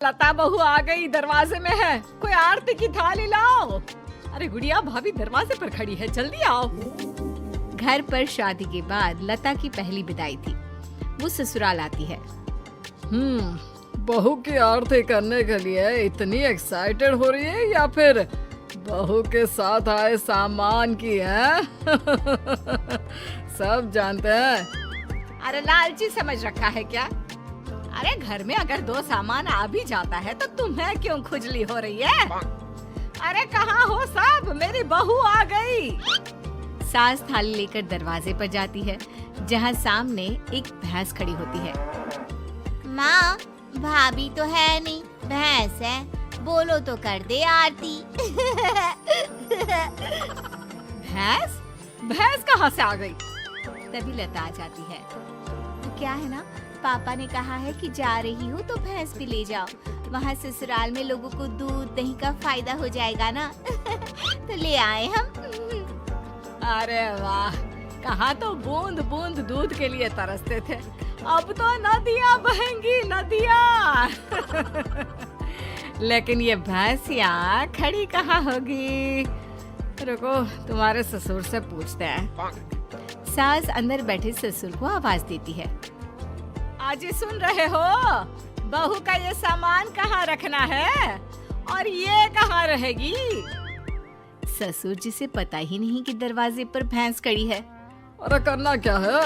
लता बहू आ गई, दरवाजे में है। कोई आरती की थाली लाओ। अरे गुड़िया, भाभी दरवाजे पर खड़ी है, जल्दी आओ। घर पर शादी के बाद लता की पहली विदाई थी। वो ससुराल आती है। बहू की आरती करने के लिए इतनी एक्साइटेड हो रही है या फिर बहू के साथ आए सामान की है? सब जानते हैं। अरे लालची समझ रखा है क्या? अरे घर में अगर दो सामान आ भी जाता है तो तुम्हें क्यों खुजली हो रही है? अरे कहाँ हो सब, मेरी बहू आ गई। सास थाली लेकर दरवाजे पर जाती है, जहाँ सामने एक भैंस खड़ी होती है। माँ, भाभी तो है नहीं, भैंस है, बोलो तो कर दे आरती। भैंस? भैंस कहाँ से आ गई? तभी लता आ जाती है। तो क्या है ना, पापा ने कहा है कि जा रही हो तो भैंस भी ले जाओ, वहाँ ससुराल में लोगों को दूध दही का फायदा हो जाएगा ना। तो ले आए हम। अरे वाह, कहाँ तो बूंद बूंद दूध के लिए तरसते थे, अब तो नदियाँ बहेंगी, नदियाँ। लेकिन ये भैंसिया खड़ी कहाँ होगी? रुको, तुम्हारे ससुर से पूछते हैं। सास अंदर बैठे ससुर को आवाज देती है। आज ही सुन रहे हो, बहू का ये सामान कहाँ रखना है और ये कहाँ रहेगी? ससुर जी से पता ही नहीं कि दरवाजे पर भैंस खड़ी है। अरे करना क्या है,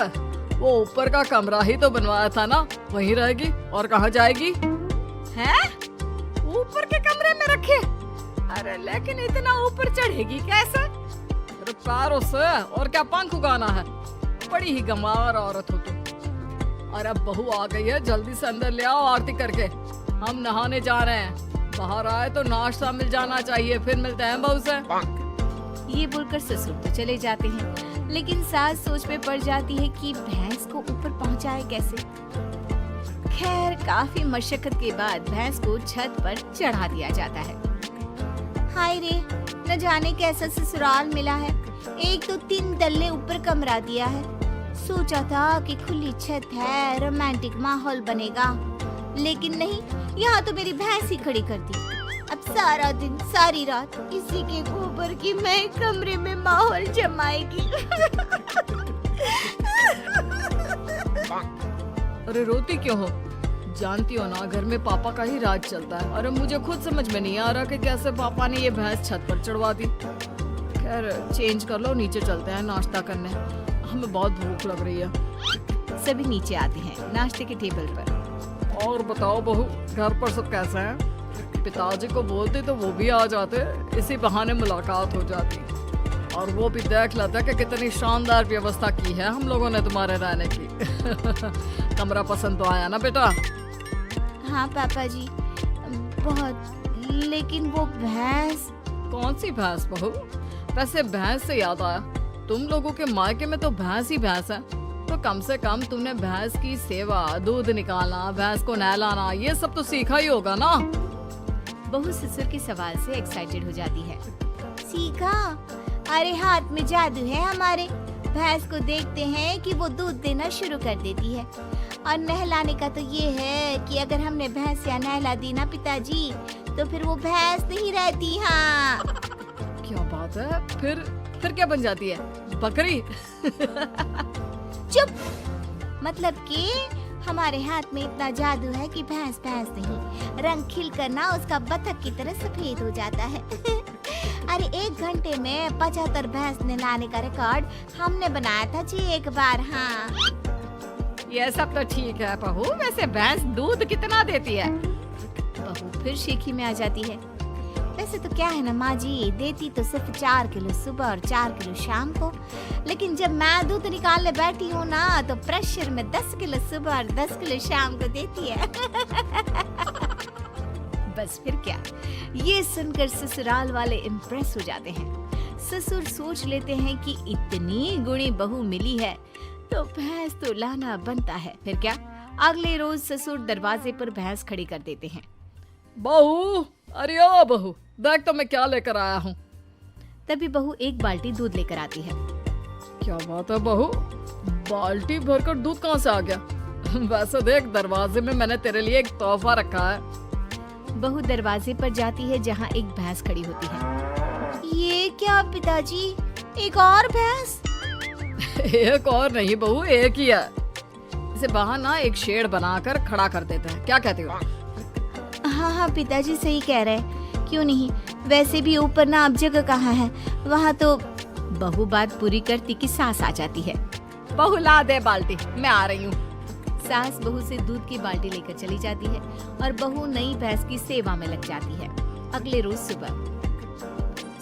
वो ऊपर का कमरा ही तो बनवाया था ना, वहीं रहेगी और कहाँ जाएगी? हैं? ऊपर के कमरे में रखे? अरे लेकिन इतना ऊपर चढ़ेगी कैसे? अरे पैरों से, और क्या पंख उगाना है? बड़ी ही गंवार औरत हो तुम। और अब बहू आ गई है, जल्दी से अंदर ले आओ आरती करके, हम नहाने जा रहे हैं। बाहर आए तो नाश्ता मिल जाना चाहिए, फिर मिलते हैं बहू से। ये बोलकर ससुर तो चले जाते हैं, लेकिन सास सोच में पड़ जाती है कि भैंस को ऊपर पहुंचाए कैसे। खैर, काफी मशक्कत के बाद भैंस को छत पर चढ़ा दिया जाता है। हाय रे, न जाने कैसा ससुराल मिला है, एक तो 3 तल्ले ऊपर कमरा दिया है। सोचा था कि खुली छत है, रोमांटिक माहौल बनेगा, लेकिन नहीं, यहाँ तो मेरी भैंस ही खड़ी कर दी। अब सारा दिन सारी रात इसी के गोबर की मैं कमरे में माहौल जमाएगी। अरे रोती क्यों हो? जानती हो ना, घर में पापा का ही राज चलता है। अरे मुझे खुद समझ में नहीं आ रहा कि कैसे पापा ने ये भैंस छत पर चढ़वा दी। खैर, चेंज कर लो, नीचे चलते हैं नाश्ता करने, हमें बहुत भूख लग रही है। सभी नीचे आते हैं नाश्ते के टेबल पर। और बताओ बहू, घर पर सब कैसे हैं? पिताजी को बोलते तो वो भी आ जाते, इसी बहाने मुलाकात हो जाती, और वो भी देख लेते कि कितनी शानदार व्यवस्था की है हम लोगों ने तुम्हारे रहने की। कमरा पसंद तो आया ना बेटा? हाँ पापा जी, बहुत, लेकिन वो भैंस। कौन सी भैंस बहू? वैसे भैंस से याद आया, तुम लोगों के मायके में तो भैंस ही भैंस है, तो कम से कम तुमने भैंस की सेवा, दूध निकालना, भैंस को नहलाना, ये सब तो सीखा ही होगा ना? बहू ससुर के सवाल से एक्साइटेड हो जाती है। सीखा? अरे हाथ में जादू है हमारे। भैंस को देखते हैं कि वो दूध देना शुरू कर देती है, और नहलाने का तो ये है कि अगर हमने भैंस या नहला दी ना पिताजी, तो फिर वो भैंस नहीं रहती। हाँ। क्या बात है? फिर क्या बन जाती है? बकरी? चुप। मतलब कि हमारे हाथ में इतना जादू है कि भैंस भैंस नहीं, रंग खिल कर ना उसका बतख की तरह सफेद हो जाता है। अरे 1 घंटे में 75 भैंस नहलाने का रिकॉर्ड हमने बनाया था जी एक बार। हाँ, ये सब तो ठीक है बहू, वैसे भैंस दूध कितना देती है? बहू फिर शेखी में आ जाती है। वैसे तो क्या है ना माँ जी, देती तो सिर्फ 4 किलो सुबह और 4 किलो शाम को, लेकिन जब मैं दूध निकालने बैठी हूँ ना, तो प्रेशर में 10 किलो सुबह और 10 किलो शाम को देती है। बस फिर क्या, ये सुनकर ससुराल वाले इम्प्रेस हो जाते हैं। ससुर सोच लेते हैं कि इतनी गुणी बहू मिली है तो भैंस तो लाना बनता है। फिर क्या, अगले रोज ससुर दरवाजे पर भैंस खड़ी कर देते हैं। बहू, अरे ओ बहू, देख तो मैं क्या लेकर आया हूँ। तभी बहू एक बाल्टी दूध लेकर आती है। क्या बात है बहू, बाल्टी भरकर दूध कहाँ से आ गया? वैसे देख, दरवाजे में मैंने तेरे लिए एक तोहफा रखा है। बहू दरवाजे पर जाती है जहाँ एक भैंस खड़ी होती है। ये क्या पिताजी, एक और भैंस? एक और नहीं बहू, एक ही है। इसे बाहर ना एक शेड बनाकर खड़ा कर देते हैं, क्या कहते हो? हाँ हाँ पिताजी सही कह रहे हैं, क्यों नहीं। वैसे भी ऊपर ना अब जगह कहाँ है, वहाँ तो। बहू बात पूरी करती कि सास आ जाती है। बहू ला दे बाल्टी, मैं आ रही हूँ। सास बहू से दूध की बाल्टी लेकर चली जाती है और बहू नई भैंस की सेवा में लग जाती है। अगले रोज सुबह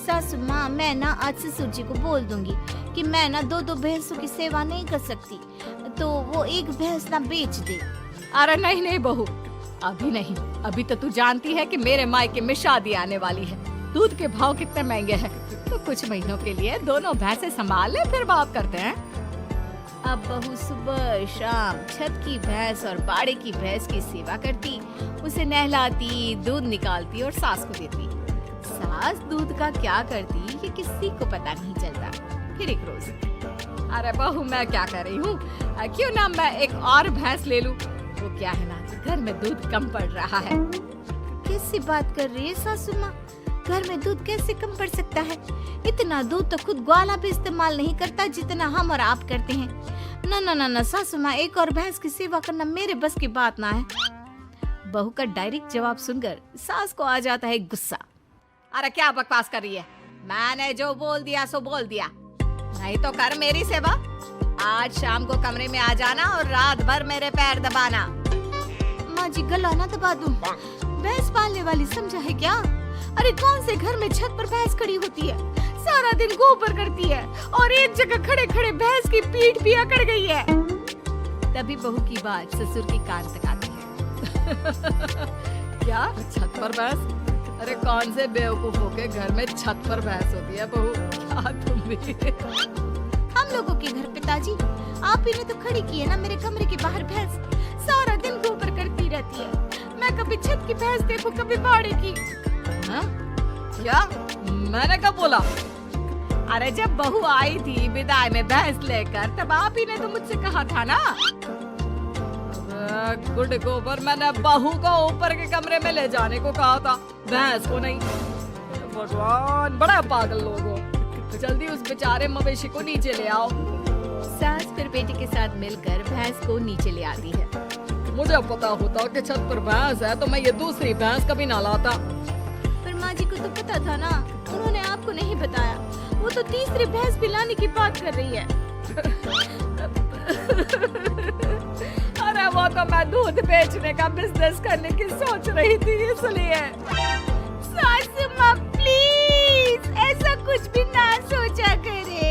सासू माँ, मैं ना आज ससुर जी को बोल दूंगी कि मैं ना दो भैंसों की सेवा नहीं कर सकती, तो वो एक भैंस ना बेच दे। अरे नहीं नहीं बहू, अभी नहीं। अभी तो तू जानती है कि मेरे मायके में शादी आने वाली है। दूध के भाव कितने महंगे हैं, तो कुछ महीनों के लिए दोनों भैंसें संभाल ले, फिर बात करते हैं। अब बहू सुबह शाम छत की भैंस और बाड़े की भैंस की सेवा करती, उसे नहलाती, दूध निकालती और सास को देती। सास दूध का क्या करती ये किसी को पता नहीं चलता। फिर एक रोज, अरे बहू मैं क्या कर रही हूँ, क्यों ना मैं एक और भैंस ले लूँ। वो क्या है ना, घर में दूध कम पड़ रहा है। कैसी बात कर रही है सासू माँ, घर में दूध कैसे कम पड़ सकता है? इतना दूध तो खुद ग्वाला भी इस्तेमाल नहीं करता जितना हम और आप करते हैं। ना ना ना ना सासू माँ, एक और भैंस की सेवा करना मेरे बस की बात ना है। बहू का डायरेक्ट जवाब सुनकर सास को आ जाता है गुस्सा। अरे क्या बकवास कर रही है, मैंने जो बोल दिया सो बोल दिया, नहीं तो कर मेरी सेवा। आज शाम को कमरे में आ जाना और रात भर मेरे पैर दबाना। माँ जी गला ना दबा दूं, भैंस पालने वाली समझा है क्या? अरे कौन से घर में छत पर भैंस खड़ी होती है, सारा दिन गोबर करती है और एक जगह खड़े खड़े भैंस की पीठ भी अकड़ गई है। तभी बहू की बात ससुर के कान तक आती है। क्या छत पर भैंस? अरे कौन से बेवकूफों के घर में छत पर भैंस होती है बहू, क्या तुम भी? हम लोगों के घर पिताजी, आप ही ने तो खड़ी की है ना मेरे कमरे के बाहर भैंस, सारा दिन गोबर करती रहती है। मैं कभी छत की भैंस देखूं, कभी बाड़े की। हाँ? क्या मैंने कब बोला? अरे जब बहू आई थी विदाई में भैंस लेकर, तब आप ही ने तो मुझसे कहा था ना। गुड गोबर, मैंने बहू को ऊपर के कमरे में ले जाने को कहा था, भैंस को नहीं। भगवान, बड़ा पागल लोग हो। जल्दी उस बेचारे मवेशी को नीचे ले आओ। सास फिर बेटे के साथ मिलकर भैंस को नीचे ले आती है। मुझे पता होता कि छत पर भैंस है तो मैं ये दूसरी भैंस कभी ना लाता। पर माँ जी को तो पता था ना, उन्होंने आपको नहीं बताया। वो तो तीसरी भैंस भी लाने की बात कर रही है। अरे वो तो मैं दूध बेचने का बिजनेस करने की सोच रही थी, इसलिए। सासू माँ प्लीज ऐसा कुछ भी ना सोचा करे।